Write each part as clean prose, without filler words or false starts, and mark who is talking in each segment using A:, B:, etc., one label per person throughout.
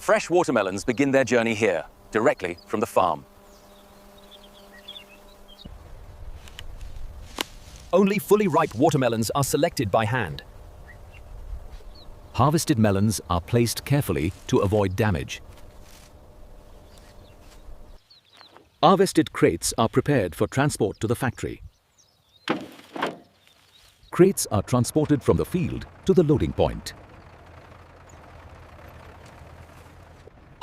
A: Fresh watermelons begin their journey here, directly from the farm.
B: Only fully ripe watermelons are selected by hand. Harvested melons are placed carefully to avoid damage. Harvested crates are prepared for transport to the factory. Crates are transported from the field to the loading point.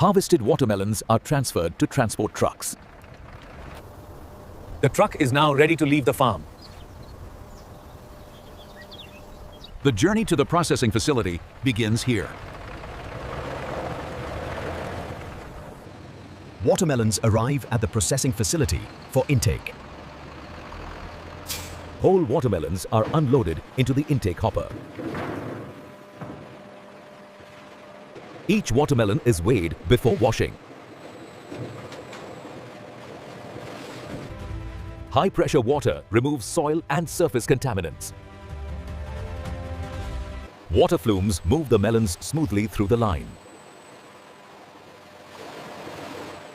B: Harvested watermelons are transferred to transport trucks.
C: The truck is now ready to leave the farm.
B: The journey to the processing facility begins here. Watermelons arrive at the processing facility for intake. Whole watermelons are unloaded into the intake hopper. Each watermelon is weighed before washing. High-pressure water removes soil and surface contaminants. Water flumes move the melons smoothly through the line.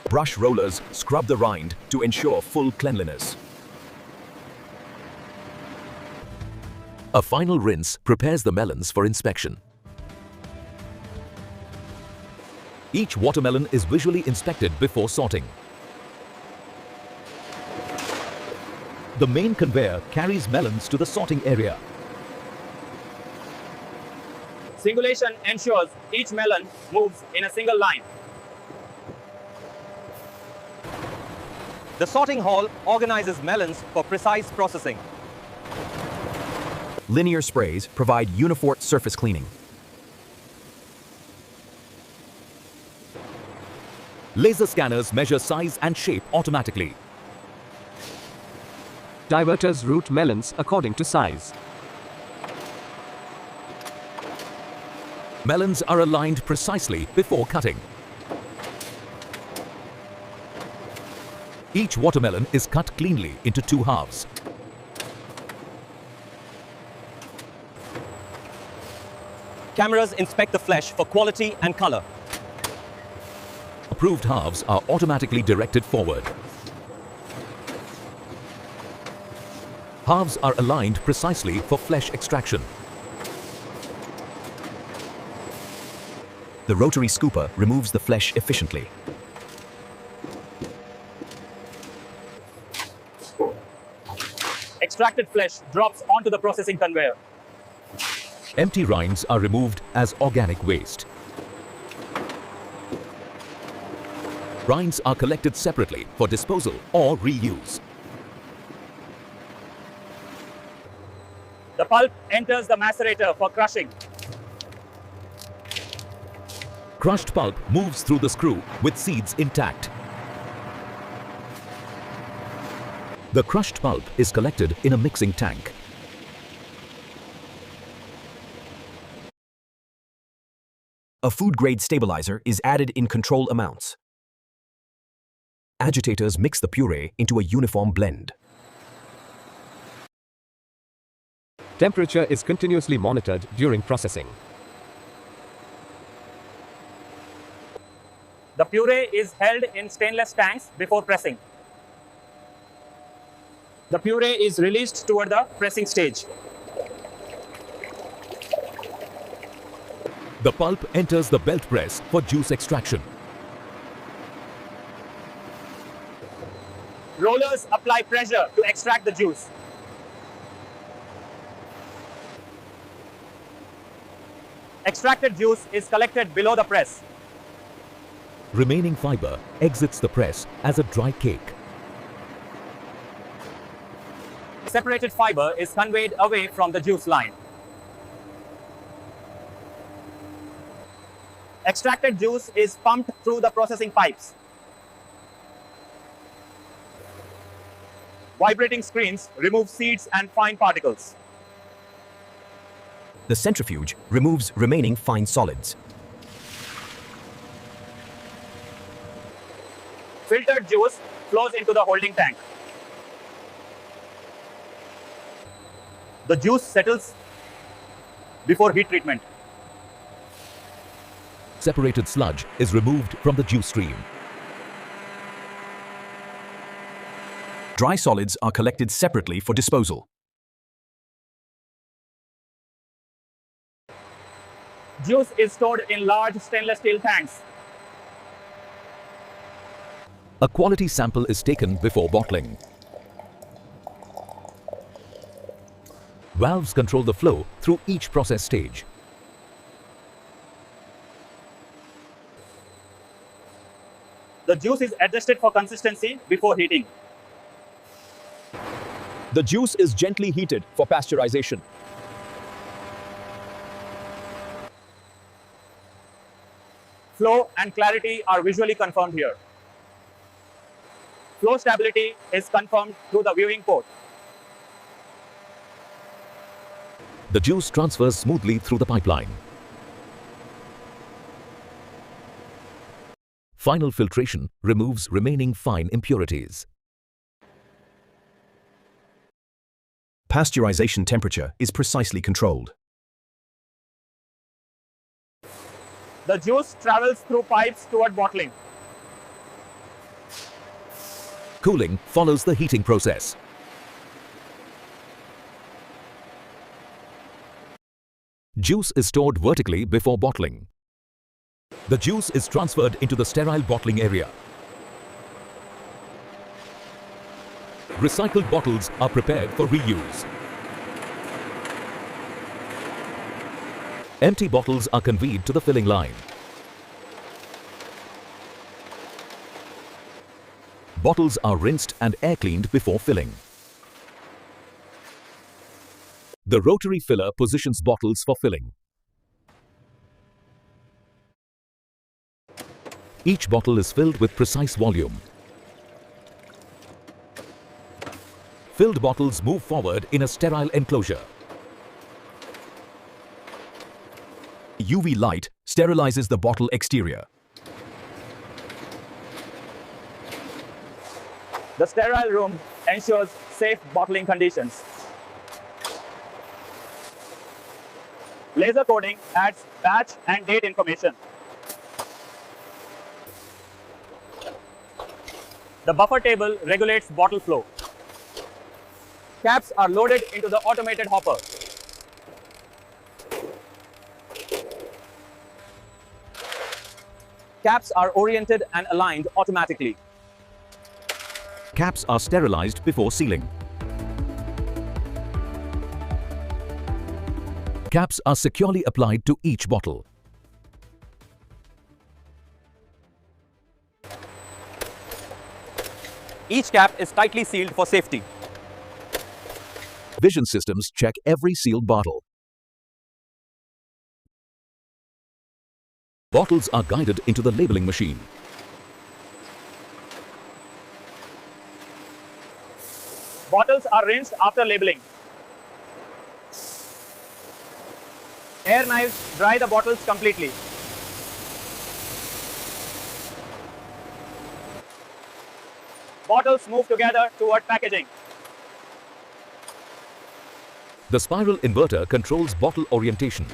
B: Brush rollers scrub the rind to ensure full cleanliness. A final rinse prepares the melons for inspection. Each watermelon is visually inspected before sorting. The main conveyor carries melons to the sorting area.
D: Singulation ensures each melon moves in a single line.
C: The sorting hall organizes melons for precise processing.
B: Linear sprays provide uniform surface cleaning. Laser scanners measure size and shape automatically.
E: Diverters route melons according to size.
B: Melons are aligned precisely before cutting. Each watermelon is cut cleanly into two halves.
C: Cameras inspect the flesh for quality and color.
B: Approved halves are automatically directed forward. Halves are aligned precisely for flesh extraction. The rotary scooper removes the flesh efficiently.
D: Extracted flesh drops onto the processing conveyor.
B: Empty rinds are removed as organic waste. Rinds are collected separately for disposal or reuse.
D: The pulp enters the macerator for crushing.
B: Crushed pulp moves through the screw with seeds intact. The crushed pulp is collected in a mixing tank. A food-grade stabilizer is added in controlled amounts. Agitators mix the puree into a uniform blend.
E: Temperature is continuously monitored during processing.
D: The puree is held in stainless tanks before pressing. The puree is released toward the pressing stage.
B: The pulp enters the belt press for juice extraction.
D: Rollers apply pressure to extract the juice. Extracted juice is collected below the press.
B: Remaining fiber exits the press as a dry cake.
D: Separated fiber is conveyed away from the juice line. Extracted juice is pumped through the processing pipes. Vibrating screens remove seeds and fine particles.
B: The centrifuge removes remaining fine solids.
D: Filtered juice flows into the holding tank. The juice settles before heat treatment.
B: Separated sludge is removed from the juice stream.
F: Dry solids are collected separately for disposal.
D: Juice is stored in large stainless steel tanks.
B: A quality sample is taken before bottling. Valves control the flow through each process stage.
D: The juice is adjusted for consistency before heating.
F: The juice is gently heated for pasteurization.
D: Flow and clarity are visually confirmed here. Flow stability is confirmed through the viewing port.
B: The juice transfers smoothly through the pipeline. Final filtration removes remaining fine impurities.
F: Pasteurization temperature is precisely controlled.
D: The juice travels through pipes toward bottling.
B: Cooling follows the heating process. Juice is stored vertically before bottling. The juice is transferred into the sterile bottling area. Recycled bottles are prepared for reuse. Empty bottles are conveyed to the filling line. Bottles are rinsed and air cleaned before filling. The rotary filler positions bottles for filling. Each bottle is filled with precise volume. Filled bottles move forward in a sterile enclosure.
F: UV light sterilizes the bottle exterior.
D: The sterile room ensures safe bottling conditions. Laser coding adds batch and date information. The buffer table regulates bottle flow. Caps are loaded into the automated hopper. Caps are oriented and aligned automatically.
B: Caps are sterilized before sealing. Caps are securely applied to each bottle.
C: Each cap is tightly sealed for safety.
B: Vision systems check every sealed bottle. Bottles are guided into the labeling machine.
D: Bottles are rinsed after labeling. Air knives dry the bottles completely. Bottles move together toward packaging.
B: The spiral inverter controls bottle orientation.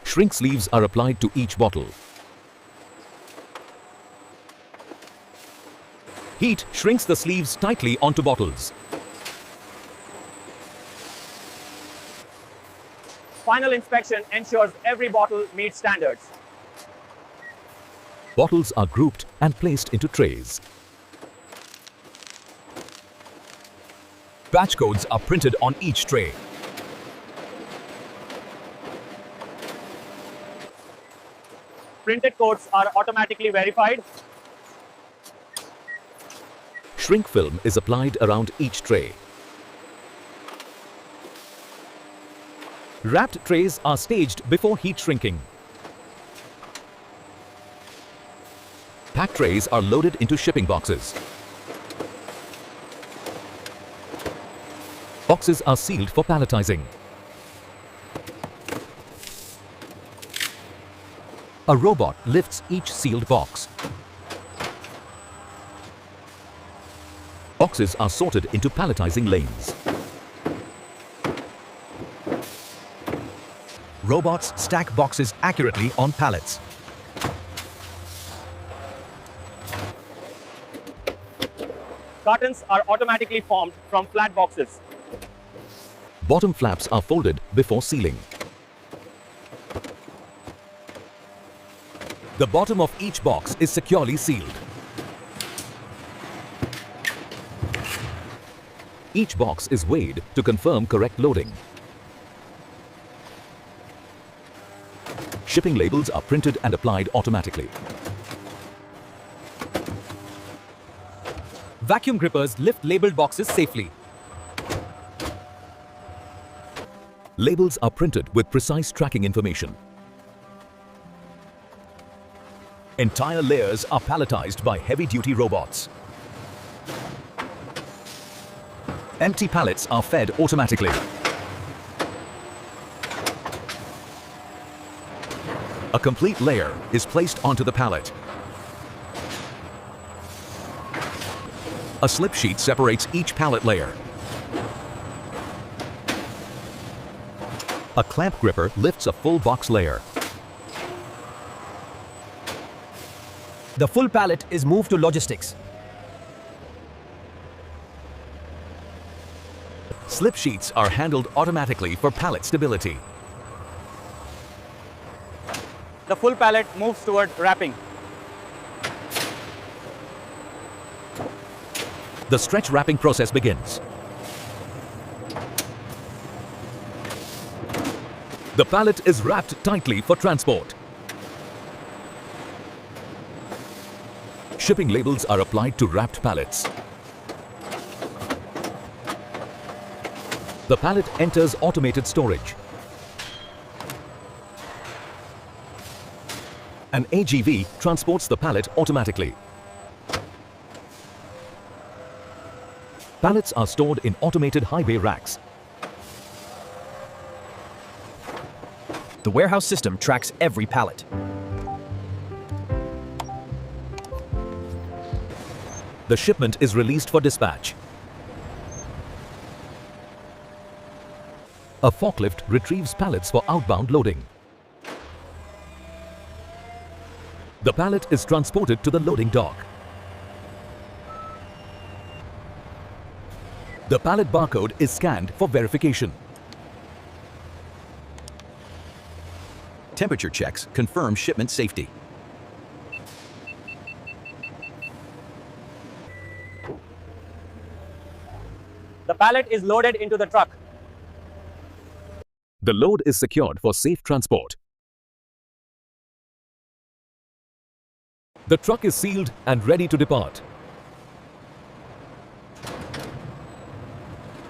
B: Shrink sleeves are applied to each bottle. Heat shrinks the sleeves tightly onto bottles.
D: Final inspection ensures every bottle meets standards.
B: Bottles are grouped and placed into trays.
F: Batch codes are printed on each tray.
D: Printed codes are automatically verified.
B: Shrink film is applied around each tray. Wrapped trays are staged before heat shrinking. Pack trays are loaded into shipping boxes. Boxes are sealed for palletizing. A robot lifts each sealed box. Boxes are sorted into palletizing lanes.
F: robots stack boxes accurately on pallets.
D: Cartons are automatically formed from flat boxes.
B: Bottom flaps are folded before sealing. The bottom of each box is securely sealed. Each box is weighed to confirm correct loading. Shipping labels are printed and applied automatically.
F: Vacuum grippers lift labeled boxes safely.
B: Labels are printed with precise tracking information. Entire layers are palletized by heavy-duty robots. Empty pallets are fed automatically. A complete layer is placed onto the pallet. A slip sheet separates each pallet layer. A clamp gripper lifts a full box layer.
F: The full pallet is moved to logistics.
B: Slip sheets are handled automatically for pallet stability.
D: The full pallet moves toward wrapping.
B: The stretch wrapping process begins. The pallet is wrapped tightly for transport. Shipping labels are applied to wrapped pallets. The pallet enters automated storage. An AGV transports the pallet automatically. Pallets are stored in automated high bay racks.
F: The warehouse system tracks every pallet.
B: The shipment is released for dispatch. A forklift retrieves pallets for outbound loading. The pallet is transported to the loading dock. The pallet barcode is scanned for verification.
F: Temperature checks confirm shipment safety.
D: The pallet is loaded into the truck.
B: The load is secured for safe transport. The truck is sealed and ready to depart.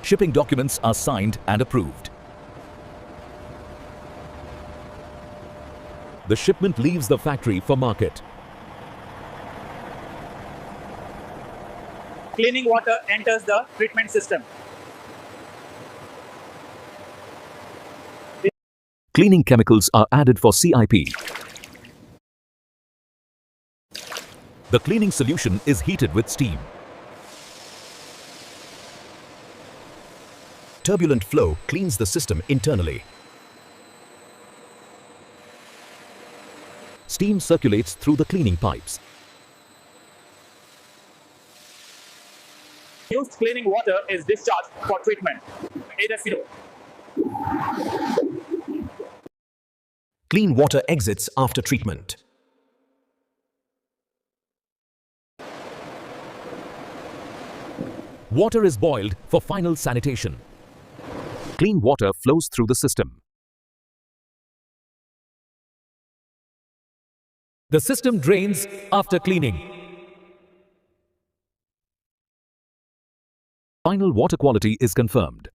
B: Shipping documents are signed and approved. The shipment leaves the factory for market.
D: Cleaning water enters the treatment system.
B: Cleaning chemicals are added for CIP. The cleaning solution is heated with steam.
F: Turbulent flow cleans the system internally.
B: Steam circulates through the cleaning pipes.
D: Used cleaning water is discharged for treatment.
F: Clean water exits after treatment.
B: Water is boiled for final sanitation. Clean water flows through the system. The system drains after cleaning. Final water quality is confirmed.